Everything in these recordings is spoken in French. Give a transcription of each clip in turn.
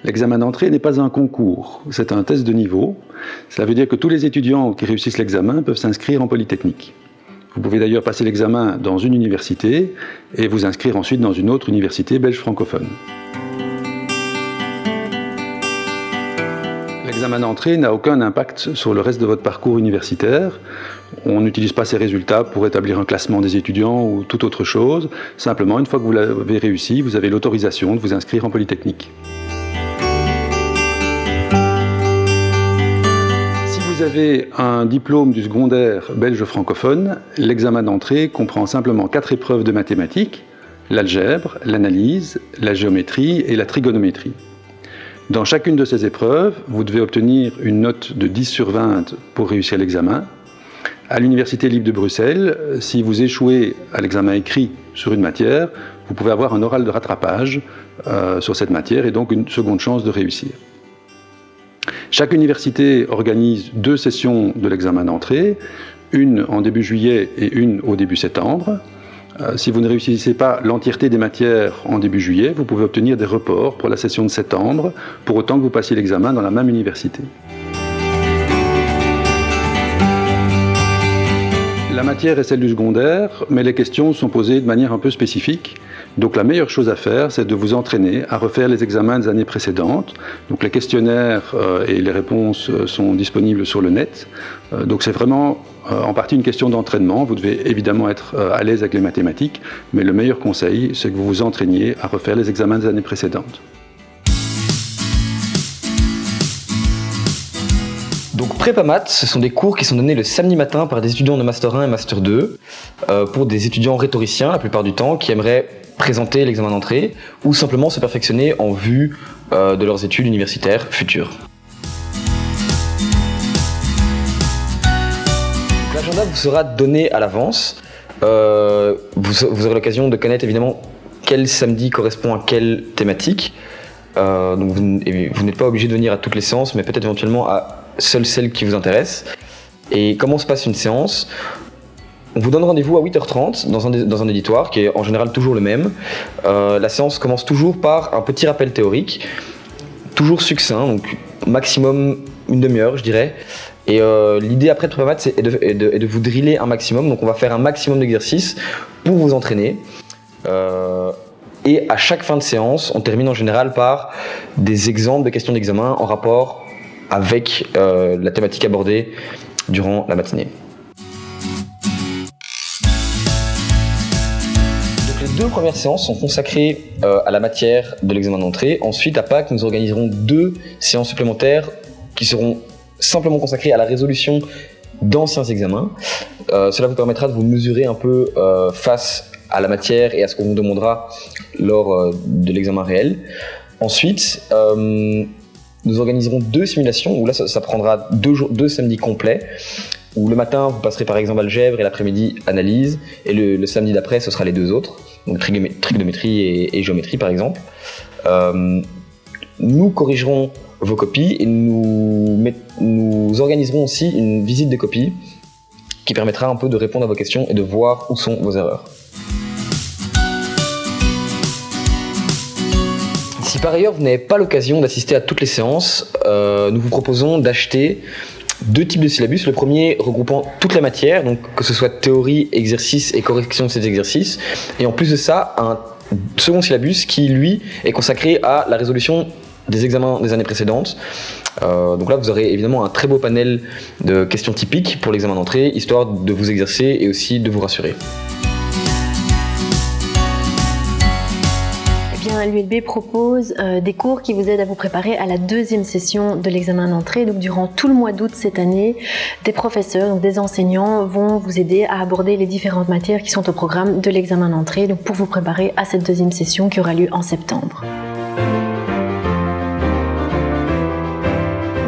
L'examen d'entrée n'est pas un concours, c'est un test de niveau. Cela veut dire que tous les étudiants qui réussissent l'examen peuvent s'inscrire en Polytechnique. Vous pouvez d'ailleurs passer l'examen dans une université et vous inscrire ensuite dans une autre université belge francophone. L'examen d'entrée n'a aucun impact sur le reste de votre parcours universitaire. On n'utilise pas ces résultats pour établir un classement des étudiants ou toute autre chose. Simplement, une fois que vous l'avez réussi, vous avez l'autorisation de vous inscrire en Polytechnique. Si vous avez un diplôme du secondaire belge francophone, l'examen d'entrée comprend simplement 4 épreuves de mathématiques, l'algèbre, l'analyse, la géométrie et la trigonométrie. Dans chacune de ces épreuves, vous devez obtenir une note de 10 sur 20 pour réussir l'examen. À l'Université libre de Bruxelles, si vous échouez à l'examen écrit sur une matière, vous pouvez avoir un oral de rattrapage sur cette matière et donc une seconde chance de réussir. Chaque université organise 2 sessions de l'examen d'entrée, une en début juillet et une au début septembre. Si vous ne réussissez pas l'entièreté des matières en début juillet, vous pouvez obtenir des reports pour la session de septembre, pour autant que vous passiez l'examen dans la même université. La matière est celle du secondaire, mais les questions sont posées de manière un peu spécifique. Donc la meilleure chose à faire, c'est de vous entraîner à refaire les examens des années précédentes. Donc les questionnaires et les réponses sont disponibles sur le net. Donc c'est vraiment en partie une question d'entraînement. Vous devez évidemment être à l'aise avec les mathématiques, mais le meilleur conseil, c'est que vous vous entraîniez à refaire les examens des années précédentes. Donc Prépa Maths, ce sont des cours qui sont donnés le samedi matin par des étudiants de Master 1 et Master 2 pour des étudiants rhétoriciens la plupart du temps qui aimeraient présenter l'examen d'entrée ou simplement se perfectionner en vue de leurs études universitaires futures. L'agenda vous sera donné à l'avance. Vous aurez l'occasion de connaître évidemment quel samedi correspond à quelle thématique. Donc vous n'êtes pas obligé de venir à toutes les séances, mais peut-être éventuellement à seule celle qui vous intéresse. Et comment se passe une séance ? On vous donne rendez-vous à 8h30 dans un auditoire qui est en général toujours le même. La séance commence toujours par un petit rappel théorique, toujours succinct, donc maximum une demi-heure je dirais. Et l'idée après de Prépa Maths est de vous driller un maximum, donc on va faire un maximum d'exercices pour vous entraîner. Et à chaque fin de séance, on termine en général par des exemples de questions d'examen en rapport avec la thématique abordée durant la matinée. Donc les 2 premières séances sont consacrées à la matière de l'examen d'entrée. Ensuite, à Pâques, nous organiserons 2 séances supplémentaires qui seront simplement consacrées à la résolution d'anciens examens. Cela vous permettra de vous mesurer un peu face à la matière et à ce qu'on vous demandera lors de l'examen réel. Ensuite, nous organiserons 2 simulations où là ça prendra 2 samedis complets où le matin vous passerez par exemple algèbre et l'après-midi analyse et le samedi d'après ce sera les 2 autres, donc trigonométrie et géométrie par exemple. Nous corrigerons vos copies et nous organiserons aussi une visite des copies qui permettra un peu de répondre à vos questions et de voir où sont vos erreurs. Si par ailleurs vous n'avez pas l'occasion d'assister à toutes les séances, nous vous proposons d'acheter 2 types de syllabus. Le premier regroupant toute la matière, donc que ce soit théorie, exercice et correction de ces exercices. Et en plus de ça, un second syllabus qui, lui, est consacré à la résolution des examens des années précédentes. Donc là, vous aurez évidemment un très beau panel de questions typiques pour l'examen d'entrée, histoire de vous exercer et aussi de vous rassurer. L'ULB propose des cours qui vous aident à vous préparer à la 2e session de l'examen d'entrée. Donc durant tout le mois d'août cette année, des professeurs, donc des enseignants vont vous aider à aborder les différentes matières qui sont au programme de l'examen d'entrée, donc pour vous préparer à cette 2e session qui aura lieu en septembre.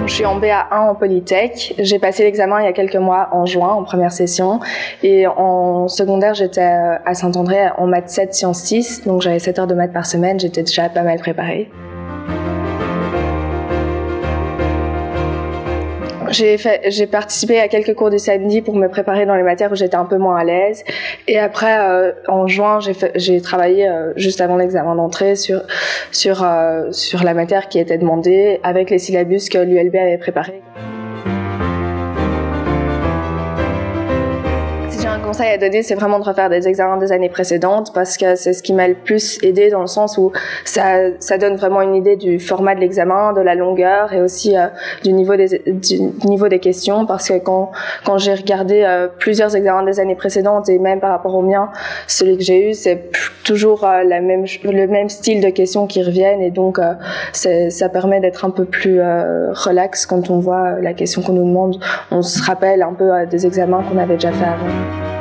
Je suis en BA1 en Polytech. J'ai passé l'examen il y a quelques mois en juin, en première session. Et en secondaire, j'étais à Saint-André en maths 7, sciences 6. Donc j'avais 7 heures de maths par semaine. J'étais déjà pas mal préparée. J'ai participé à quelques cours du samedi pour me préparer dans les matières où j'étais un peu moins à l'aise. Et après, en juin, j'ai travaillé juste avant l'examen d'entrée sur la matière qui était demandée avec les syllabus que l'ULB avait préparés. J'ai un conseil à donner, c'est vraiment de refaire des examens des années précédentes parce que c'est ce qui m'a le plus aidé dans le sens où ça donne vraiment une idée du format de l'examen, de la longueur et aussi du niveau des questions parce que quand j'ai regardé plusieurs examens des années précédentes et même par rapport au mien, celui que j'ai eu, c'est toujours le même style de questions qui reviennent et donc ça permet d'être un peu plus relax quand on voit la question qu'on nous demande. On se rappelle un peu des examens qu'on avait déjà fait avant.